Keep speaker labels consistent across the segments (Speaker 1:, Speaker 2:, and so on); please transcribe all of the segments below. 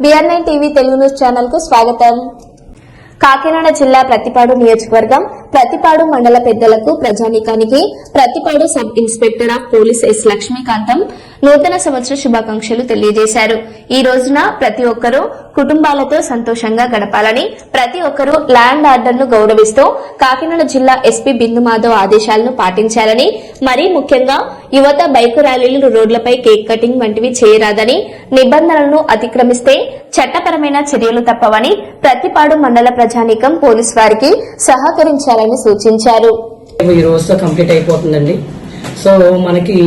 Speaker 1: BR9 TV Telugu news channel కు స్వాగతం. కాకినాడ జిల్లా ప్రతిపాడు నియోజకవర్గం ప్రతిపాడు మండల పెద్దలకు ప్రజానీకానికి Prathipadu sub inspector of police S Lakshmikantham నూతన సంవత్సర శుభాకాంక్షలు తెలియజేశారు. ఈ రోజున ప్రతి ఒక్కరూ కుటుంబాలతో సంతోషంగా గడపాలని, ప్రతి ఒక్కరూ ల్యాండ్ ఆర్డర్ ను గౌరవిస్తూ కాకినాడ జిల్లా ఎస్పీ బిందు మాధవ్ ఆదేశాలను పాటించాలని, మరీ ముఖ్యంగా యువత బైకు ర్యాలీలు, రోడ్లపై కేక్ కటింగ్ వంటివి చేయరాదని, నిబంధనలను అతిక్రమిస్తే చట్టపరమైన చర్యలు తప్పవని ప్రతిపాడు మండల ప్రజానీకం పోలీస్ వారికి సహకరించాలని సూచించారు.
Speaker 2: ఈ రోజుతో కంప్లీట్ అయిపోతుందండి. సో మనకి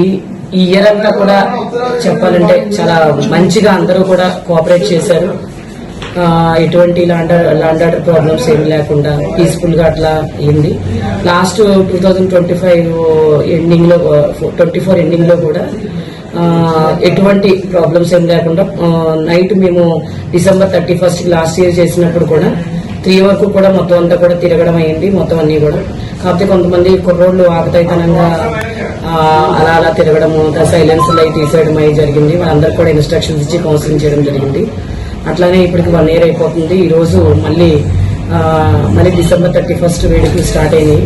Speaker 2: ఈ ఇయర్ అంతా కూడా చెప్పాలంటే చాలా మంచిగా అందరూ కూడా కోఆపరేట్ చేశారు. ఎటువంటి ల్యాండ్ ఆర్డర్ ప్రాబ్లమ్స్ ఏమి లేకుండా పీస్ఫుల్ గా అట్లా అయింది. లాస్ట్ 2025 ఎండింగ్ లో 24 ఎండింగ్ లో కూడా ఎటువంటి ప్రాబ్లమ్స్ ఏం లేకుండా నైట్ మేము December 31 లాస్ట్ ఇయర్ చేసినప్పుడు కూడా 3 వరకు కూడా మొత్తం అంతా కూడా తిరగడం అయింది. మొత్తం అన్ని కూడా కాకపోతే కొంతమంది కుర్రోళ్ళు ఆకతాయితనంగా అలా అలా తిరగడము, సైలెన్స్ లైట్ తీసేయడం అయి జరిగింది. వాళ్ళందరికీ కూడా ఇన్స్ట్రక్షన్స్ ఇచ్చి కౌన్సిలింగ్ చేయడం జరిగింది. అట్లానే ఇప్పటికి 1 year అయిపోతుంది. ఈ రోజు మళ్ళీ December 31 వేడుకలు స్టార్ట్ అయినాయి.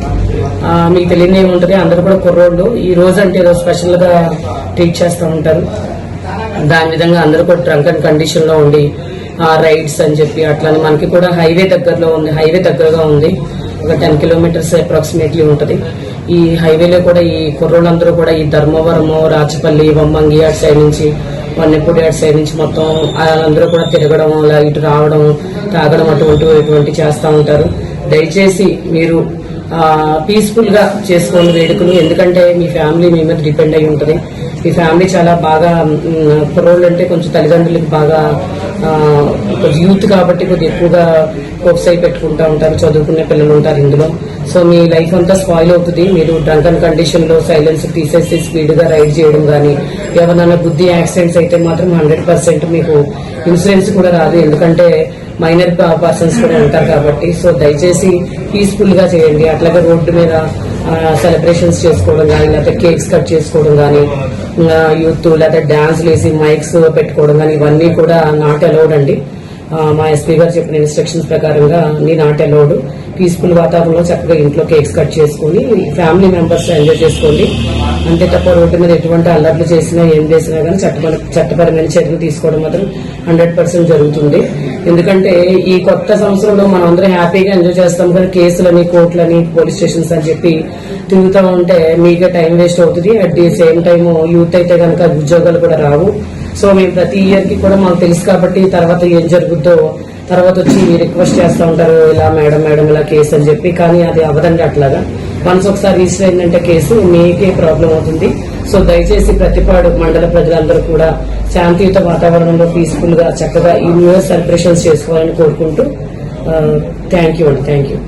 Speaker 2: మీకు తెలియని ఏముంటుంది, అందరూ కూడా కుర్రోళ్ళు ఈ రోజు అంటే ఏదో స్పెషల్ గా ట్రీట్ చేస్తూ ఉంటారు. దాని విధంగా అందరూ కూడా డ్రంక్ అండ్ కండిషన్ లో ఉండి రైడ్స్ అని చెప్పి అట్లానే మనకి కూడా హైవే దగ్గరగా ఉంది. ఒక 10 kilometers అప్రాక్సిమేట్లీ ఉంటుంది. ఈ హైవేలో కూడా ఈ కుర్రోళ్ళందరూ కూడా ఈ ధర్మవరము, రాచపల్లి, వమ్మంగి అటు సైడ్ నుంచి, వన్నెపూడి అటు సైడ్ నుంచి మొత్తం వాళ్ళందరూ కూడా తిరగడం, అలా ఇటు రావడం, తాగడం అటువంటి చేస్తూ ఉంటారు. దయచేసి మీరు పీస్ఫుల్ గా చేసుకోండి వేడుకలు. ఎందుకంటే మీ ఫ్యామిలీ మీ మీద డిపెండ్ అయి ఉంటుంది. మీ ఫ్యామిలీ చాలా బాగా కుర్రోళ్ళు అంటే కొంచెం తల్లిదండ్రులకి బాగా యూత్ కాబట్టి కొద్దిగా ఎక్కువగా కోర్స్ అయి పెట్టుకుంటూ ఉంటారు. చదువుకునే పిల్లలు ఉంటారు ఇందులో. సో మీ లైఫ్ అంతా స్పాయిల్ అవుతుంది. మీరు డ్రంక్ అండ్ కండిషన్ లో సైలెన్స్ తీసేసి స్పీడ్ గా రైడ్ చేయడం కానీ, ఎవరైనా బుద్ధి యాక్సిడెంట్స్ అయితే మాత్రం 100% మీకు ఇన్సూరెన్స్ కూడా రాదు. ఎందుకంటే మైనర్ పర్సన్స్ కూడా ఉంటారు కాబట్టి. సో దయచేసి పీస్ఫుల్ గా చేయండి. అట్లాగే రోడ్డు మీద సెలబ్రేషన్స్ చేసుకోవడం కానీ, లేకపోతే కేక్స్ కట్ చేసుకోవడం కానీ, యూత్ లేకపోతే డాన్స్ వేసి మైక్స్ పెట్టుకోవడం కానీ, ఇవన్నీ కూడా నాట్ అలౌడ్ అండి. మా ఎస్పీ గారు చెప్పిన ఇన్స్ట్రక్షన్స్ ప్రకారంగా అన్ని నాట్ అలౌడ్. పీస్ఫుల్ వాతావరణంలో చక్కగా ఇంట్లో కేక్స్ కట్ చేసుకుని ఫ్యామిలీ మెంబర్స్ ఎంజాయ్ చేసుకోండి. అంతే తప్ప రోడ్డు మీద ఎటువంటి అల్లర్లు చేసినా ఏం చేసినా కానీ చట్టపరమైన చర్యలు తీసుకోవడం మాత్రం 100% జరుగుతుంది. ఎందుకంటే ఈ కొత్త సంవత్సరంలో మనం అందరం హ్యాపీగా ఎంజాయ్ చేస్తాం, కానీ కేసులని, కోర్టులని, పోలీస్ స్టేషన్స్ అని చెప్పి తిరుగుతూ ఉంటే మీకే టైం వేస్ట్ అవుతుంది. At the same time youth అయితే కనుక ఉద్యోగాలు కూడా రావు. సో మేము ప్రతి ఇయర్ కి కూడా మాకు తెలుసు కాబట్టి తర్వాత ఏం జరుగుద్దో తర్వాత వచ్చి రిక్వెస్ట్ చేస్తూ ఉంటారు, ఇలా మేడం ఇలా కేసు అని చెప్పి. కానీ అది అవ్వదండి. అట్లాగా వన్స్ ఒకసారి రిజిస్టర్ అయిందంటే కేసు మీకే ప్రాబ్లం అవుతుంది. సో దయచేసి ప్రతిపాడు మండల ప్రజలందరూ కూడా శాంతియుత వాతావరణంలో పీస్ఫుల్ గా చక్కగా ఈ న్యూ ఇయర్ సెలబ్రేషన్స్ చేసుకోవాలని కోరుకుంటూ థ్యాంక్ యూ.